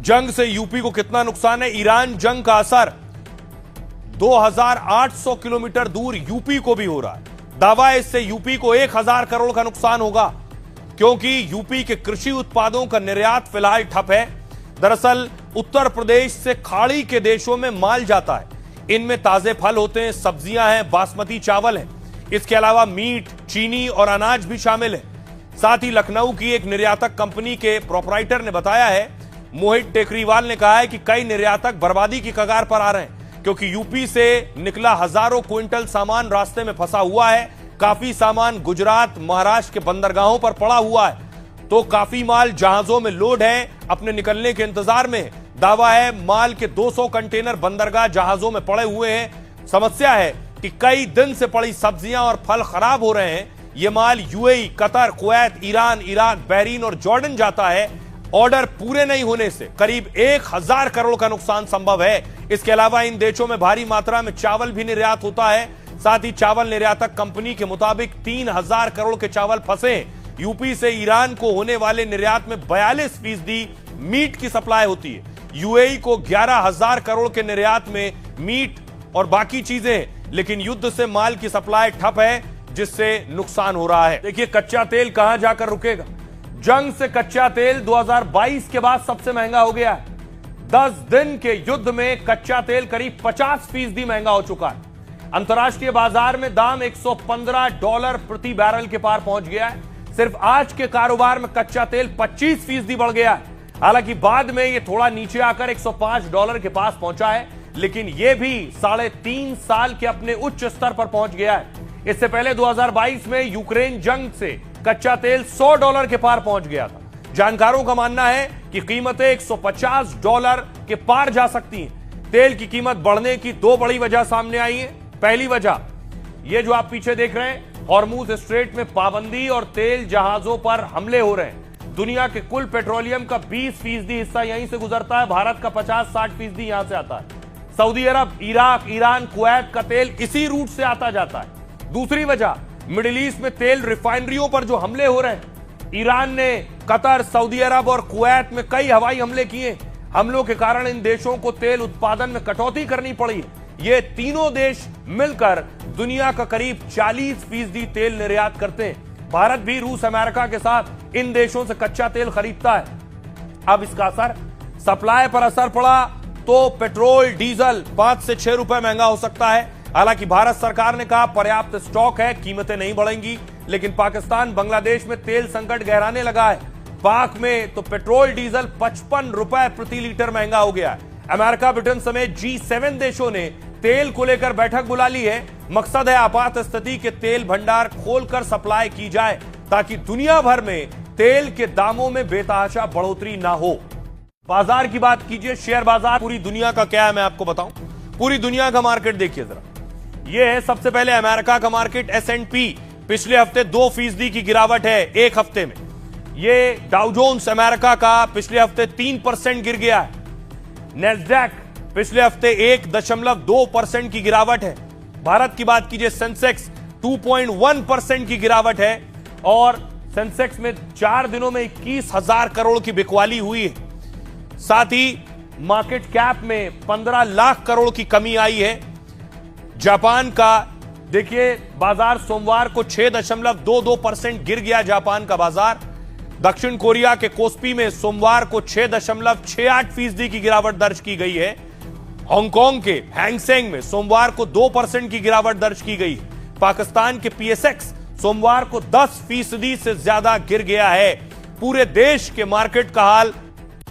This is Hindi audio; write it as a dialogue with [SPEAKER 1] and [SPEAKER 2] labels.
[SPEAKER 1] जंग से यूपी को कितना नुकसान है? ईरान जंग का असर 2800 किलोमीटर दूर यूपी को भी हो रहा है। दावा है इससे यूपी को 1000 करोड़ का नुकसान होगा, क्योंकि यूपी के कृषि उत्पादों का निर्यात फिलहाल ठप है। दरअसल उत्तर प्रदेश से खाड़ी के देशों में माल जाता है। इनमें ताजे फल होते हैं, सब्जियां हैं, बासमती चावल है। इसके अलावा मीट, चीनी और अनाज भी शामिल है। साथ ही लखनऊ की एक निर्यातक कंपनी के प्रोपराइटर ने बताया है, मोहित टेकरीवाल ने कहा है कि कई निर्यातक बर्बादी की कगार पर आ रहे हैं, क्योंकि यूपी से निकला हजारों क्विंटल सामान रास्ते में फंसा हुआ है। काफी सामान गुजरात, महाराष्ट्र के बंदरगाहों पर पड़ा हुआ है, तो काफी माल जहाजों में लोड है, अपने निकलने के इंतजार में। दावा है माल के 200 कंटेनर बंदरगाह जहाजों में पड़े हुए हैं। समस्या है कि कई दिन से पड़ी सब्जियां और फल खराब हो रहे हैं। यह माल UAE, Qatar, Kuwait, Iran, Iraq, Bahrain और जॉर्डन जाता है। ऑर्डर पूरे नहीं होने से करीब 1000 करोड़ का नुकसान संभव है। इसके अलावा इन देशों में भारी मात्रा में चावल भी निर्यात होता है। साथ ही चावल निर्यातक कंपनी के मुताबिक 3000 करोड़ के चावल फंसे। यूपी से ईरान को होने वाले निर्यात में 42% मीट की सप्लाई होती है। यूएई को 11000 करोड़ के निर्यात में मीट और बाकी चीजें, लेकिन युद्ध से माल की सप्लाई ठप है, जिससे नुकसान हो रहा है। देखिए कच्चा तेल कहां जाकर रुकेगा। जंग से कच्चा तेल 2022 के बाद सबसे महंगा हो गया है। 10 दिन के युद्ध में कच्चा तेल करीब 50% महंगा हो चुका है। अंतर्राष्ट्रीय बाजार में दाम $115 प्रति बैरल के पार पहुंच गया है। सिर्फ आज के कारोबार में कच्चा तेल 25% बढ़ गया है। हालांकि बाद में यह थोड़ा नीचे आकर $105 के पास पहुंचा है, लेकिन यह भी 3.5 साल के अपने उच्च स्तर पर पहुंच गया है। इससे पहले 2022 में यूक्रेन जंग से कच्चा तेल $100 के पार पहुंच गया था। जानकारों का मानना है कि कीमतें $150 के पार जा सकती हैं। तेल की कीमत बढ़ने की 2 बड़ी वजह सामने आई है। पहली वजह यह जो आप पीछे देख रहे हैं, हॉर्मुज स्ट्रेट में पाबंदी और तेल जहाजों पर हमले हो रहे हैं। दुनिया के कुल पेट्रोलियम का 20% हिस्सा यहीं से गुजरता है। भारत का 50-60% यहां से आता है। सऊदी अरब, इराक, ईरान, कुवैत का तेल इसी रूट से आता जाता है। दूसरी वजह, मिडिल ईस्ट में तेल रिफाइनरियों पर जो हमले हो रहे हैं। ईरान ने कतर, सऊदी अरब और कुवैत में कई हवाई हमले किए। हमलों के कारण इन देशों को तेल उत्पादन में कटौती करनी पड़ी। ये तीनों देश मिलकर दुनिया का करीब 40% तेल निर्यात करते हैं। भारत भी रूस, अमेरिका के साथ इन देशों से कच्चा तेल खरीदता है। अब इसका असर सप्लाई पर असर पड़ा तो पेट्रोल, डीजल 5 से 6 रुपए महंगा हो सकता है। हालांकि भारत सरकार ने कहा पर्याप्त स्टॉक है, कीमतें नहीं बढ़ेंगी। लेकिन पाकिस्तान, बांग्लादेश में तेल संकट गहराने लगा है। पाक में तो पेट्रोल, डीजल 55 रुपए प्रति लीटर महंगा हो गया है। अमेरिका, ब्रिटेन समेत G7 देशों ने तेल को लेकर बैठक बुला ली है। मकसद है आपात स्थिति के तेल भंडार खोलकर सप्लाई की जाए, ताकि दुनिया भर में तेल के दामों में बेतहाशा बढ़ोतरी ना हो। बाजार की बात कीजिए, शेयर बाजार पूरी दुनिया का क्या है मैं आपको बताऊं। पूरी दुनिया का मार्केट देखिए जरा। यह है सबसे पहले अमेरिका का मार्केट। S&P पिछले हफ्ते 2% की गिरावट है एक हफ्ते में। यह डाउ जोन्स अमेरिका का पिछले हफ्ते 3% गिर गया है। नैस्डैक पिछले हफ्ते 1.2% की गिरावट है। भारत की बात कीजिए, सेंसेक्स 2.1% की गिरावट है और सेंसेक्स में 4 दिनों में 21,000 करोड़ की बिकवाली हुई है। साथ ही मार्केट कैप में 15 लाख करोड़ की कमी आई है। जापान का देखिए बाजार सोमवार को 6.22% गिर गया जापान का बाजार। दक्षिण कोरिया के कोस्पी में सोमवार को 6.68% की गिरावट दर्ज की गई है। हांगकांग के हैंगसेंग में सोमवार को 2% की गिरावट दर्ज की गई है। पाकिस्तान के PSX सोमवार को 10% से ज्यादा गिर गया है। पूरे देश के मार्केट का हाल